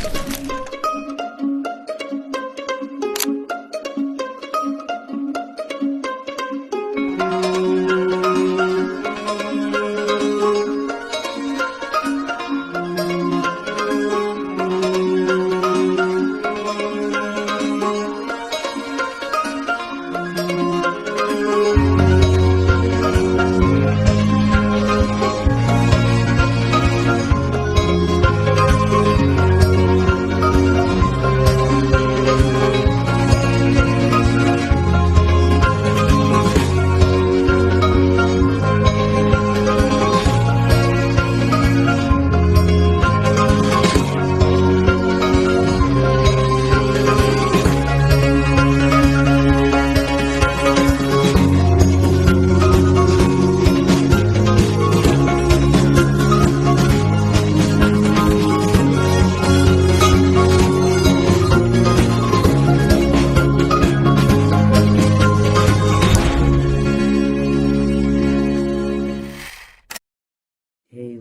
Hey,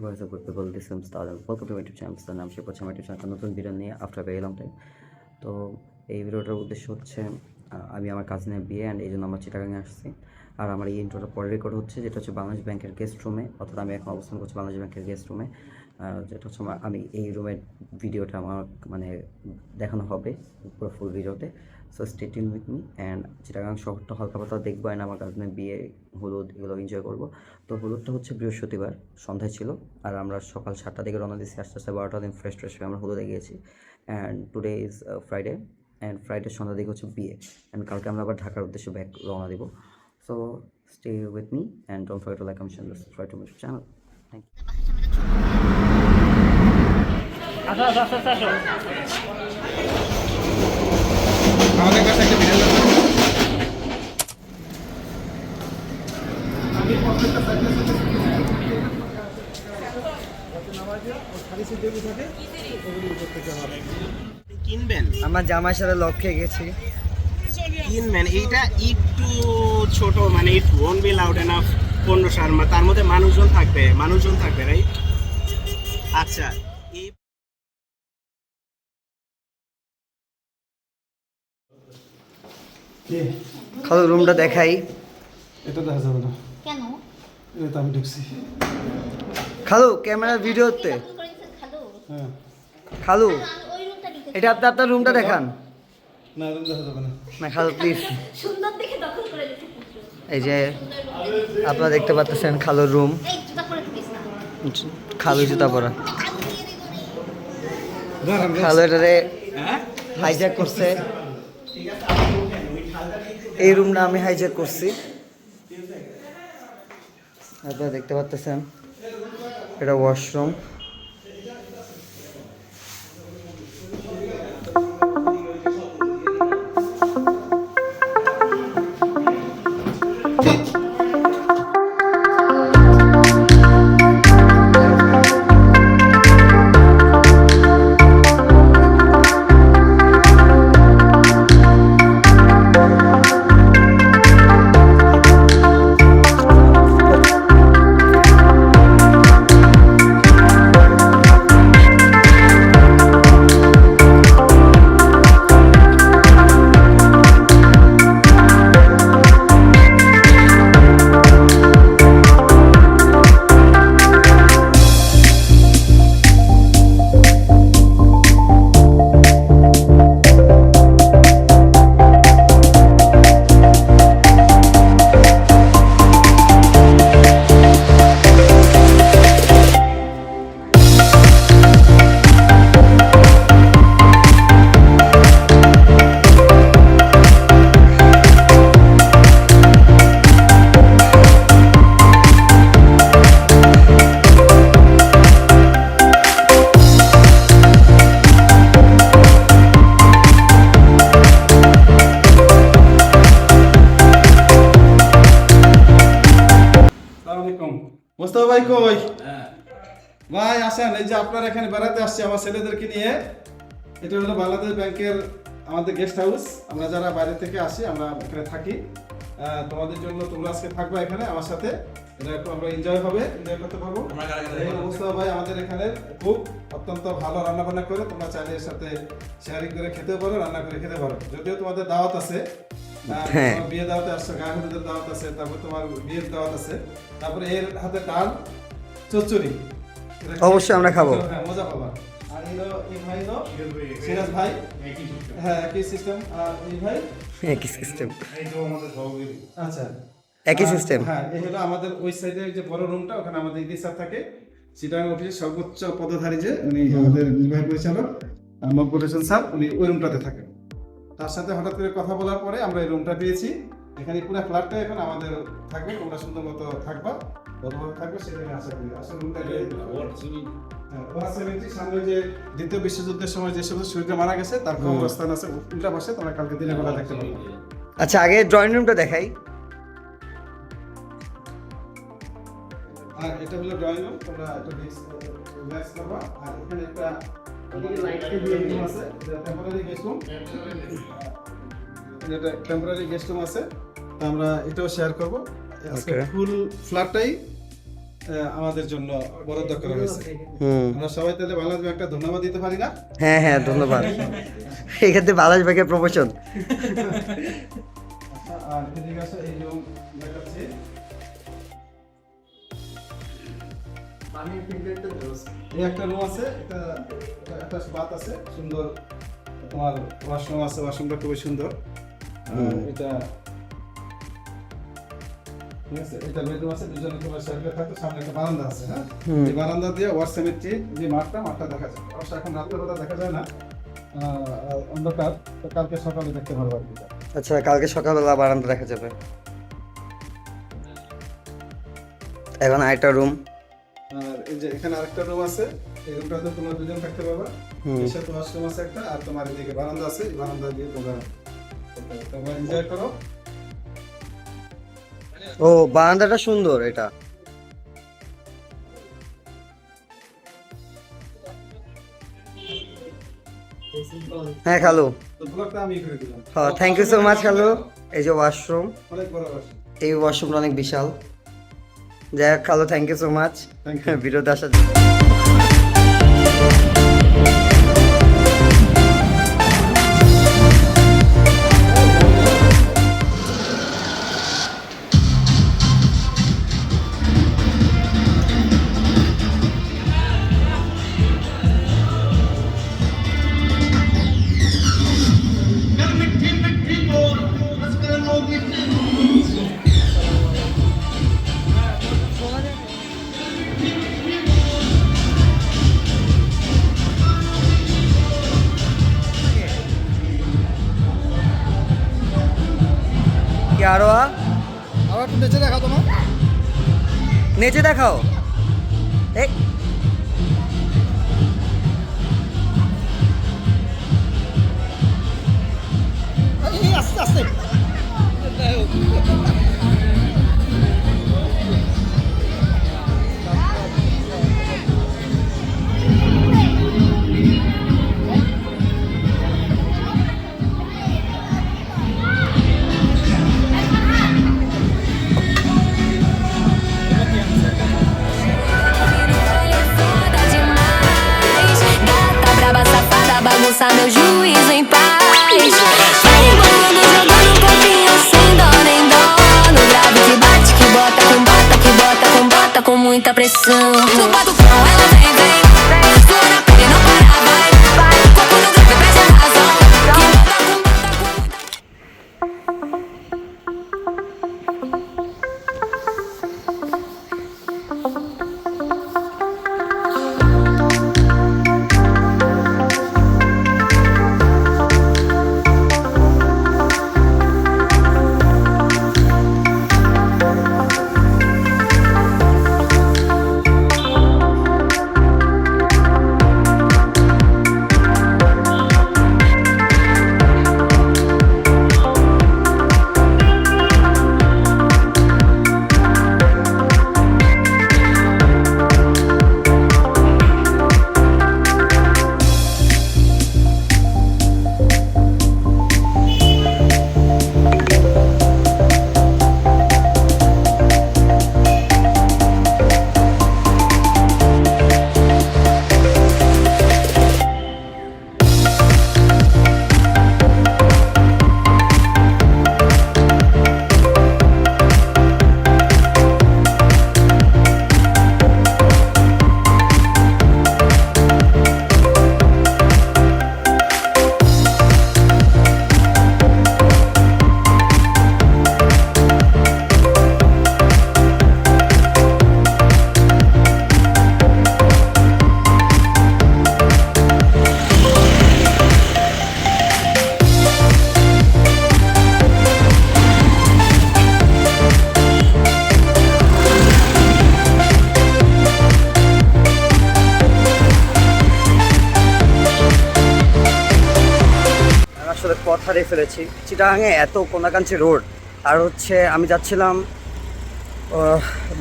what's up good people, this is Mustad and welcome to my YouTube channel. নাম সে পড়ছে আমার YouTube channel নতুন video নিয়ে after very long time. তো এই ভিডিওটার উদ্দেশ্য হচ্ছে আমি আমার কাজিনের বিয়ে অ্যান্ড এই জন্য আমরা চিটাগাঙে আসছি। আর আমার এই ইন্ট্রোটা পরে রেকর্ড হচ্ছে, যেটা হচ্ছে বাংলাদেশ ব্যাংকের গেস্ট রুমে, অর্থাৎ আমি এখন অবস্থান করছি বাংলাদেশ ব্যাংকের গেস্ট রুমে। যেটা হচ্ছে আমি এই রুমের ভিডিওটা আমার মানে দেখানো হবে পুরো ফুল ভিডিওতে। So stay tune with me and Chittagong শহরটা হালকা পাতলা দেখবো অ্যান্ড আমার কাজিনের বিয়ে, হলুদ এগুলো এনজয় করবো। তো হলুদটা হচ্ছে বৃহস্পতিবার সন্ধ্যায় ছিল, আর আমরা সকাল 7টা থেকে রওনা দিয়েছি, আস্তে আস্তে 12টা দিন ফ্রেশ হয়ে আমরা হলুদে গিয়েছি। And today is Friday and Friday সন্ধ্যা দিকে হচ্ছে বিয়ে, অ্যান্ড কালকে আমরা আবার ঢাকার উদ্দেশ্যে ব্যাক রওনা দেবো। So stay with me and don't forget to like comment share subscribe to my channel. Thank you. আমাদের কাছে একটা ভিডিও কিনবেন, আমার জামার সাথে লক্ষ্যে গেছি কিনবেন। এইটা একটু ছোট, মানে ইট ওয়ন্ট বি লাউড এনাফ 1500, তার মধ্যে মানুষজন থাকবে রাইট। আচ্ছা, এই খালু রুমটা দেখাই। এটা দেখা যাবে না কেন? এটা আমি ঢুকছি। খালু ক্যামেরার ভিডিওতে হ্যাঁ খালু ওই রুমটা নিতে এটা আপনার রুমটা দেখান না, রুম দেখা যাবে না। না খালু প্লিজ। সুন্দর দেখে দখল করে দিতে। এই যে আপনারা দেখতে পাচ্ছেন খালুর রুম। এই জুতা পরে থাকিস না। খালু জুতা পরা। দাঁড়ান, খালু এটারে হাইজ্যাক করছে। এই রুমটা আমি হাইজ্যাক করছি, আপনারা দেখতে পাচ্ছেন। এটা ওয়াশরুম। মোস্তফা ভাই কই? ভাই আসেন, এই যে আপনার এখানে বেড়াতে আসছে আমার ছেলেদেরকে নিয়ে। এটা হলো বাংলাদেশ ব্যাংকের আমাদের গেস্ট হাউস। আমরা যারা বাইরে থেকে আসি আমরা এখানে থাকি। তোমাদের জন্য তোমরা আজকে থাকবে এখানে আমার সাথে, এটা একটু আমরা এনজয় করতে পারবো। এই মুস্তাফা ভাই আমাদের এখানে খুব অত্যন্ত ভালো রান্না বান্না করে, তোমরা চাইলে এর সাথে শেয়ারিং করে খেতে পারো, রান্না করে খেতে পারো। যদিও তোমাদের দাওয়াত আছে, তোমার বিয়ে দাওয়াতে আসছো, গায়ে হলুদের দাওয়াত আছে, তারপর তোমার বিয়ের দাওয়াত আছে, তারপরে এর হাতে ডাল চচ্চড়ি অবশ্যই আমরা খাবো। হ্যাঁ, মজা পাবা। আর এই ভাই হলো সিরাজ ভাই, হ্যাঁ একই সিস্টেম। আর এই ভাই একই সিস্টেম। আচ্ছা একই সিস্টেম। হ্যাঁ, এই হলো আমাদের ওই সাইডে যে বড় রুমটা, ওখানে আমাদের ইদি স্যার থাকে, চিটাগাং অফিসের সর্বোচ্চ পদধারী যে উনি আমাদের নির্বাহী পরিচালক মকবুল হোসেন স্যার, উনি ওই রুমটাতে থাকেন। তার সাথে হঠাৎ করে কথা বলার পরে আমরা এই রুমটা পেয়েছি। এখানে পুরো ফ্ল্যাটটা এখন আমাদের থাকবে, তোমরা সুন্দর মতো থাকবা, ভালোভাবে থাকবে, সেখানে আশা করি। আসলে রুমটা সামনে যে দ্বিতীয় বিশ্বযুদ্ধের সময় যে সমস্ত শহীদরা মারা গেছে তার কবরস্থান আছে উল্টা পাশে, তোমরা কালকে দিনের বেলা দেখতে পাবে। আচ্ছা, আগে ড্রয়িং রুমটা দেখাই। আর এটা হলো ড্রয়িং রুম, তোমরা একটা রিল্যাক্স করবা। আর এখানে একটা রুম আছে, এটা টেম্পোরারি গেস্ট রুম, এটা টেম্পোরারি গেস্ট রুম আছে, তো আমরা এটাও শেয়ার করব। আজকে ফুল ফ্ল্যাটটাই আমাদের জন্য বরাদ্দ করা হয়েছে। আমরা সবাই তাহলে বাংলাদেশ ব্যাংকটা ধন্যবাদ দিতে পারি না? হ্যাঁ হ্যাঁ, ধন্যবাদ। এক্ষেত্রে বাংলাদেশ ব্যাংকের প্রমোশন। আর এদিকে আছে এই রুম দেখাচ্ছি, এই একটা রুম আছে, এটা একটা বাথ আছে, সুন্দর তোমার ওয়াশরুম আছে, ওয়াশরুমটা খুবই সুন্দর। এটা ঠিক আছে, এটা বেডরুম আছে, দুজনে তোমার শেয়ার করে থাকতো। সামনে একটা বারান্দা আছে, হ্যাঁ, এই বারান্দা দিয়ে ওয়ার সেমেট্রি যে মাঠটা দেখা যায়। অবশ্য এখন রাত্রেবেলা দেখা যায় না, অন্ধকার, তো কালকে সকালে দেখতে পারবো আর কি। আচ্ছা, কালকে সকালবেলা বারান্দা দেখা যাবে। এখন আরেকটা রুম। আর এই যে এখানে আরেকটা রুম আছে, এই রুমটাতে তোমরা দুজন থাকতে পারবা। এর সাথে ওয়াশরুম আছে একটা, আর তোমার এদিকে বারান্দা আছে, এই বারান্দা দিয়ে তোমরা এনজয় করো। ও, বারান্দাটা সুন্দর এটা। হ্যাঁ খালু, তো ব্লগটা আমি করে দিলাম। হ্যাঁ, থ্যাংক ইউ সো মাচ খালু। এই যে ওয়াশরুম, অনেক বড় ওয়াশরুম। এই ওয়াশরুমটা অনেক বিশাল। যাই হোক খালু, thank you so much Thank you. ভিডিওতে আসার জন্য। কি আরো আবার একটু নিচে দেখাও তোমার। নিচে দেখাও। এই আস্তে আস্তে Bagunçar meu juízo em paz. Vai embolando, jogando um pouquinho sem dó nem dó. No grave que bate, que bota com bota, que bota com bota com muita pressão. No batucão ela vem, vem. Sua na pele não para, vai, vai. Corpo no grave, presta razão. Que bota com muita. কথা হারিয়ে ফেলেছি। চিটাগাঙে এত কোনাকাঞ্চি road, আর হচ্ছে আমি যাচ্ছিলাম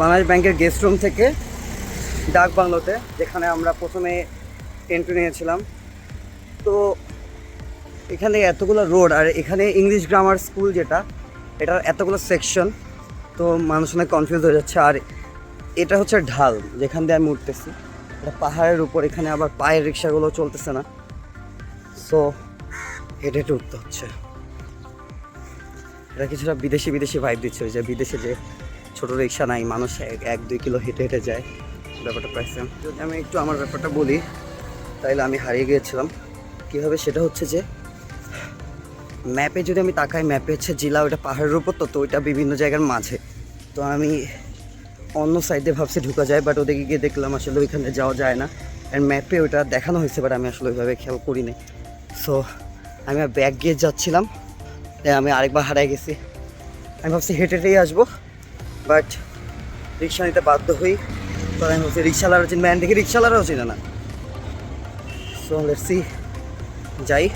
বাংলাদেশ ব্যাংকের guest room থেকে ডাক বাংলোতে, যেখানে আমরা প্রথমে এন্ট্রি নিয়েছিলাম। তো এখানে এতগুলো রোড, আর এখানে ইংলিশ গ্রামার স্কুল যেটা, এটার এতগুলো সেকশন, তো মানুষ অনেক কনফিউজ হয়ে যাচ্ছে। আর এটা হচ্ছে ঢাল যেখান দিয়ে আমি উঠতেছি, এটা পাহাড়ের উপর, এখানে আবার পায়ের রিক্সাগুলো চলতেছে না, সো হেঁটে হেঁটে উঠতে হচ্ছে। এটা কিছুটা বিদেশি ভাইব দিচ্ছে, ওই যে বিদেশে যে ছোটো রিক্সা নাই, মানুষ 1-2 কিলো হেঁটে হেঁটে যায়, ব্যাপারটা পাইছেন। যদি আমি একটু আমার ব্যাপারটা বলি, তাইলে আমি হারিয়ে গিয়েছিলাম কীভাবে। সেটা হচ্ছে যে ম্যাপে যদি আমি তাকাই, ম্যাপে হচ্ছে জেলা, ওইটা পাহাড়ের উপর, তো ওইটা বিভিন্ন জায়গার মাঝে। তো আমি অন্য সাইডে ভাবছি ঢুকা যায়, বাট ওদিকে গিয়ে দেখলাম আসলে ওইখানে যাওয়া যায় না। অ্যান্ড ম্যাপে ওইটা দেখানো হয়েছে, বাট আমি আসলে ওইভাবে খেয়াল করিনি। সো আমি ব্যাক গিয়ে যাচ্ছিলাম, আমি আরেকবার হারিয়ে গেছি। আমি ভাবছি হেঁটে হেঁটেই আসবো, বাট রিক্সা নিতে বাধ্য হই। তো আমি ভাবছি রিক্সাওয়ালারা চিনবে, অ্যান্ড দেখি রিক্সাওয়ালারাও চিনে না। সো লেটস সি, যাই।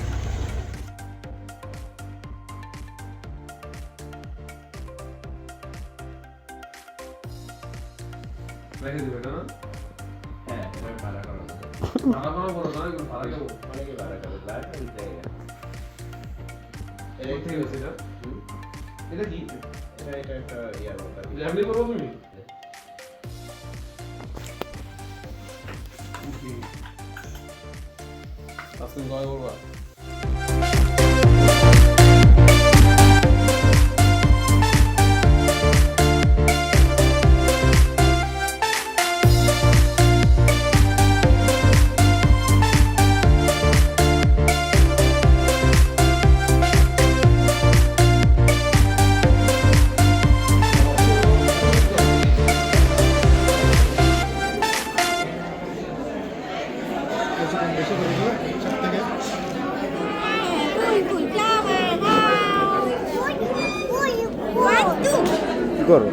করো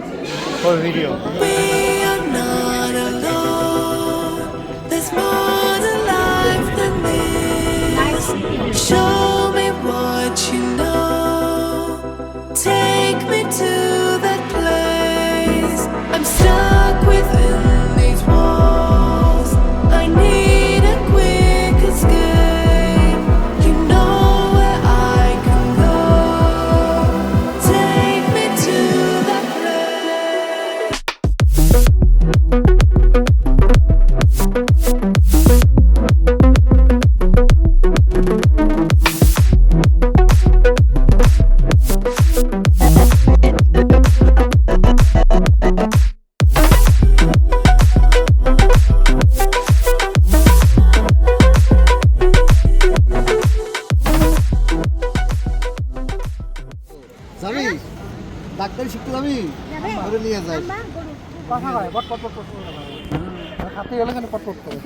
for video. We are not alone. There's more to life than this. Show me what you know. Take me to that place. I'm stuck within these walls. I need a quick escape. You know where I can go. Take me to that place. যাবি ডাক্তারি শিখতে যাবি, ধরে নিয়ে যাই। কথা হয় পট পট পট পট হাতে গেলে কেন পট পট করে,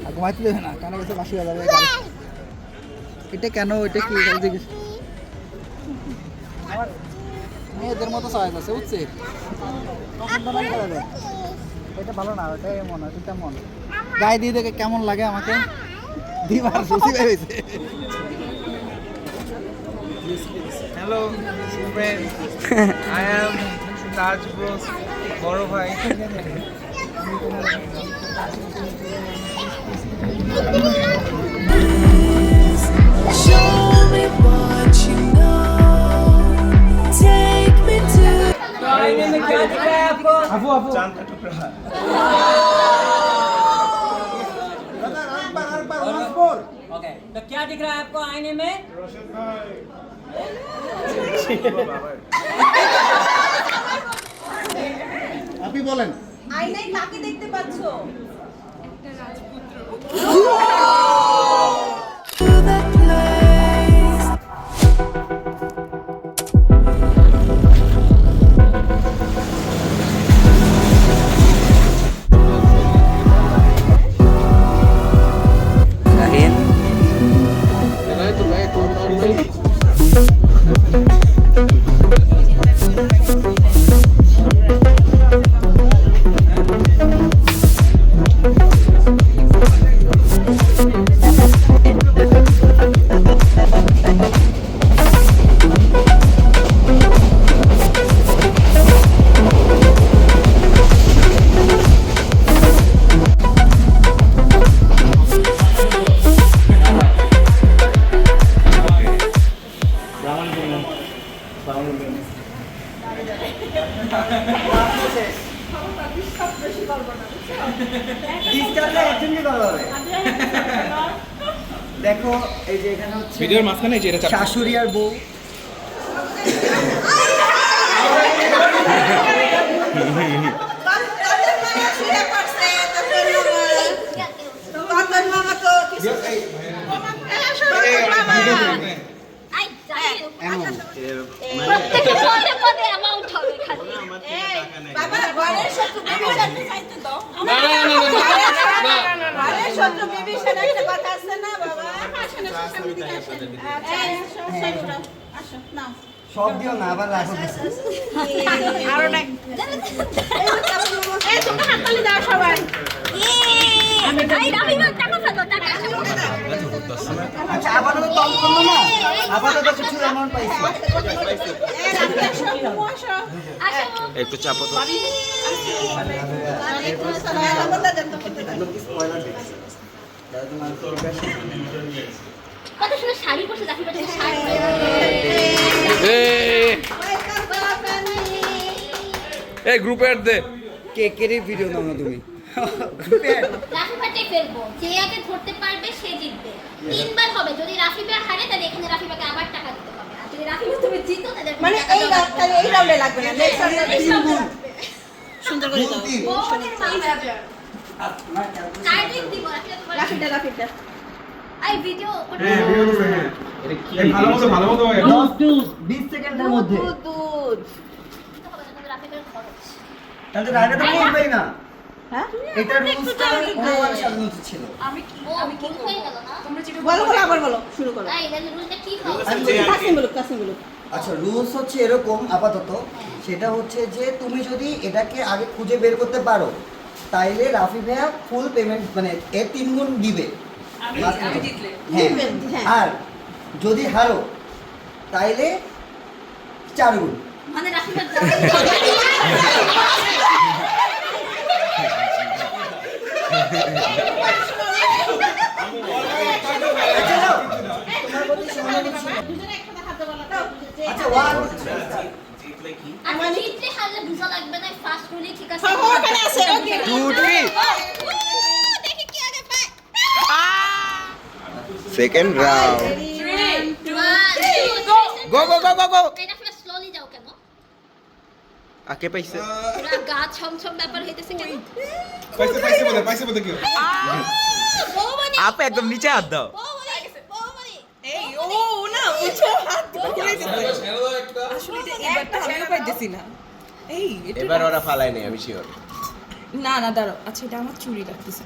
আর ঘুমাইতে দেবে না, কানে গেছে বাসি হয়ে যাবে। এটা কেন, এটা কি জিজ্ঞেস, আমার মেয়েদের মতো চয়েস আছে বুঝছি। তখন তো নাই করা যায়, এটা ভালো না, ওটা এমন, এটা কেমন গায়ে দিয়ে দেখে কেমন লাগে আমাকে দিবার সুসি হয়েছে। Hello, friends. I am Taj Bros. বড় ভাই। Show me what you know. Take me to. आईने में क्या दिख रहा है आपको? चांद का टुकड़ा। ओके, तो क्या दिख रहा है आपको आईने में? আপনি বলেন আয়নায় কাকে দেখতে পাচ্ছো? To that place. Again. ডিস্টার্বটা একজনকে করা হবে। দেখো এই যে এখানে হচ্ছে ভিডিওর মাঝখানে যেটা শাশুড়ি আর বউ। আই যাই প্রত্যেকটা পদে পদে অ্যামাউন্ট হবে খালি বাবা ঘরের শত্রু বিভীষণকে চাইতে দাও ঘরের শত্রু বিভীষণ একটা কথা আছে না বাবা আসেন আসো নাও সব দিও না আবার রাখো। আরো না এই তোমরা হাততালি দাও সবাই আই রাবিবার টাকা ফেলো টাকা আচ্ছা আপাতত কম করলো না, আপাতত কিছু অ্যামাউন্ট পাইছি। এই রাবিবার শত্রু আসো আসো একটু চাপো তো। কত সুন্দর শাড়ি পরছে দেখি পাচ্ছে শাড়ি এই গ্রুপে অ্যাড দে। কেকেরই ভিডিও নাও না তুমি। রাফি ভাইকে ফেলবো যে আগে ধরতে পারবে সে জিতবে 3 বার হবে যদি রাফি ভাই হারে তাহলে এখানে রাফি ভাইকে আবার টাকা দিতে হবে আর যদি রাফি ভাই তুমি জিতো তাহলে মানে এই রাউন্ডে লাগবে না নেক্সট রাউন্ডে সুন্দর করে দাও টাইমিং দিব রাফি তোমার রাফিটা আই ভিডিও ভালো মতো 10 টু 20 সেকেন্ডের মধ্যে। দুধ রাফি ভাইয়ের খরচ তাহলে রাইডার তো করবেই না। হ্যাঁ এটা রুলসটা ওভার সাজানো উচিত ছিল। আমি ভুল হয়ে গেল না বলো আবার বলো শুরু করো তাই এর রুলটা কি হবে কাসিম বলো আচ্ছা রুলস হচ্ছে এরকম আপাতত, সেটা হচ্ছে যে তুমি যদি এটাকে আগে খুঁজে বের করতে পারো তাইলে রাফি ভাইয়া ফুল পেমেন্ট মানে এর 3 গুণ দিবে। হ্যাঁ আর যদি হারো তাইলে 4 গুণ। মানে রাফি ভাই আচ্ছা নাও, তোমার প্রতি সহানুভূতি ছিল। দুজনে একসাথে হাতে বলা দাও আচ্ছা ওয়ান আচ্ছা জিতলে হারলে ভিসা লাগবে না ফার্স্ট রুলই ঠিক আছে ওখানে আছে ওকে দেখি কি আগে পায় সেকেন্ড রাউন্ড। গো গো গো গো গো। এটা ফলে স্লোলি যাও কেন আকে পাইছে। পুরো গা ছমছম ব্যাপার হইতেছে কেন পাইছে বলে কি আপে একদম নিচে হাত দাও। এই ও না বুঝো হাত ধরে দিতে আসলে এটা আমিও পাইতেছি না এই এবার ওরা ফালাই নেই আমি শিওর। না দাঁড়াও আচ্ছা এটা আমার চুরি রাখতেছে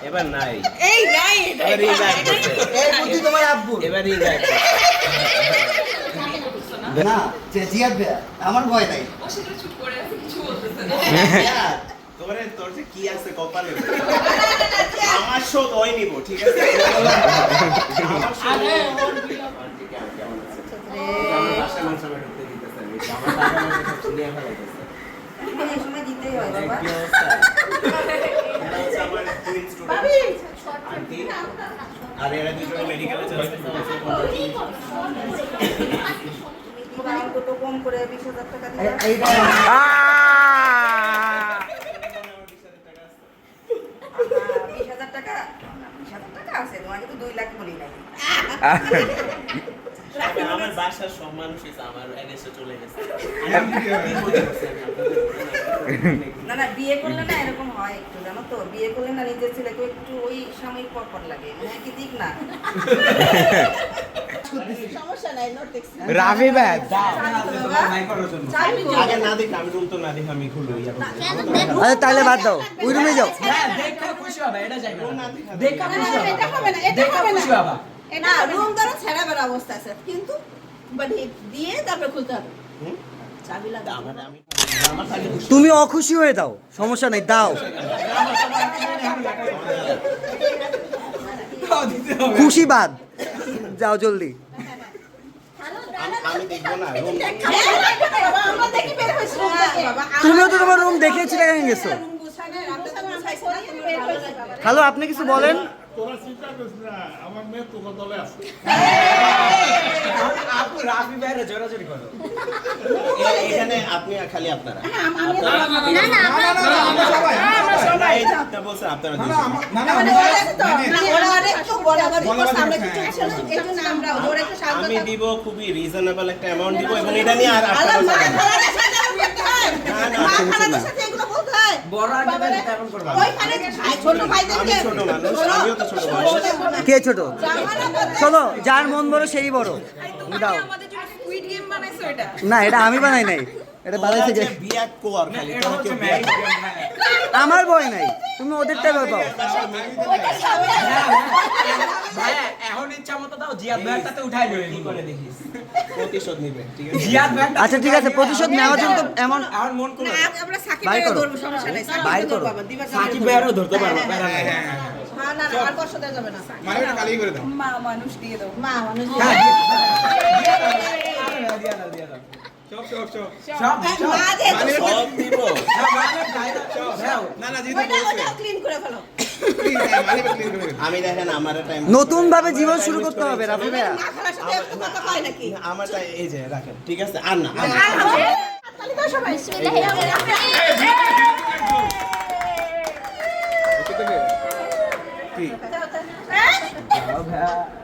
এবার নাই। এই নাই এবার এই গায় করছে। এই বুদ্ধি তোমার আব্বু এবার এই গায় করছে। না যে জিয়াদ ভাইয়া আমার ভয় নাই। তোরে তোর যে কি আছে কপালে? আমার শোধ ওই নিব ঠিক আছে? আমার শোধ কেমন আছে? আমার বাসা মানুষ আমার ঢুকতে দিতেছে না। আমার টাকা আমার সব চিনিয়ে ফেলাইতেছে। এই সময় দিতেই হয় বাবা কি অবস্থা? এটা হচ্ছে আমার দুই স্টুডেন্ট আন্টি আর এরা দুজন মেডিকেলে যাচ্ছে। অঙ্ক কম করে 20,000 টাকা দিবা এইটা 20,000 টাকা 20,000 টাকা আছে তোমাকে তো 2 লাখ বলি নাই আমার বাসার সব মানুষ এসে আমার এগেইনস্টে চলে গেছে। না বিয়ে করলে না এরকম হয় একটু জানো তো বিয়ে করলে না নিজের ছেলেকে একটু ওই সাময়িক পর লাগে মানে কি দিক না সমস্যা নাই নোট দেখছি রাভি ভাই দাও। আগে না দেখ আমি রুম তো না দেখ আমি খুলবো ইয়া করব। আরে তাহলে বাদ দাও, ওই রুমে যাও। এটা হবে না এটা হবে না এটা রুম দ্বারা ছেড়া বের অবস্থা আছে কিন্তু বাট দিয়ে তারপর খুলতে হবে চাবি লাগা আমি আমার খালি তুমি অখুশি হয়ে দাও, সমস্যা নেই, দাও। খুশি বাদ, যাও জলদি। আমি দেখব না রুম আমরা দেখি বের হইছি বাবা তুমিও তো তোমার রুম দেখেছি, দেখে গেছো। রুম গুছানো রাখতে গুছাইছি না তুমি বের হইছি বাবা হ্যালো, আপনি কিছু বলেন। তোরা চিন্তা করিস না, আমার মেয়ে তোর দলে আছে। আপু রাফি ভাইরে জোরাজোরি করো। এখানে আপনি আর খালি আপনারা। না না আমরা সবাই না, এই যে আপনি বলছেন আপনারা দুজন। ওরা অনেক তো বরাবরই করছে, আমরা কিছু এই জন্য আমরা ওরা একটু সাহায্য আমি দিব খুবই রিজনেবল একটা অ্যামাউন্ট দিব এবং এটা নিয়ে আর আপনারা মা যাবেন না। খালাদের সাথে করতে হয়, মা খালাদের সাথে এগুলো বলতে হয়। বড় আন্টি তেমন করবা না। ওইখানে ছোট ভাইদেরকে আমি ছোট মানুষ, আমিও তো ছোট মানুষ। কে ছোট? শোনো, যার মন বড় সেই বড়। দাও। না, এটা আমি বানাই নাই, এটা বানাইছে কে? বিয়া কোয়ার খালি তোরা কেউ বিয়া কর। আমার বই নাই, তুমি ওদেরটা বলতো। ভাইয়া এখন ইচ্ছা মতো দাও জিয়াদ ভাইয়ারটাতে উঠাই লই কি করে দেখিস প্রতিশোধ নিবে, ঠিক আছে? জিয়াদ ভাইয়ারটা আচ্ছা ঠিক আছে, প্রতিশোধ নেওয়ার জন্য তো এমন আমার মন করে আমরা সাকিব বাইর ভাইকে করো। ধরবো, সমস্যা নাই, বাইর সাকিব করো। ধরবো, দিবা সাকিব ভাইয়ারও ধরতে পারবো, প্যারা নাই। না না আর কষ্ট দেওয়া যাবে না। মানে ওটা কালি করে দাও। মা মানুষ দিয়া দাও সব মা যেহেতু সব দিব। না না যেহেতু বলছে ওটা ক্লিন করে ফেলো। প্লিজ মানে ক্লিন করে দাও। আমি দেখেন আমার টাইম নতুন ভাবে জীবন শুরু করতে হবে রাফি ভাইয়া। মা খালার সাথে একটু কথা কয় নাকি? আমার এই যে রাখেন, ঠিক আছে? আর না আর না। তাহলে তো সবাই বিসমিল্লাহির রহমানির রহিম। এটা থেকে কি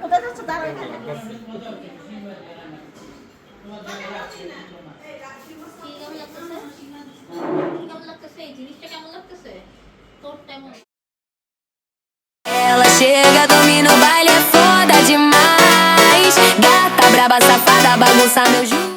ওটা হচ্ছে দাঁড়াও এখানে। কি কেমন লাগতেছে? কেমন লাগতেছে? এই জিনিসটা কেমন লাগতেছে? তোর তেমন Ela chega, domina o baile, é foda demais. Gata braba, safada, bagunça meu juiz.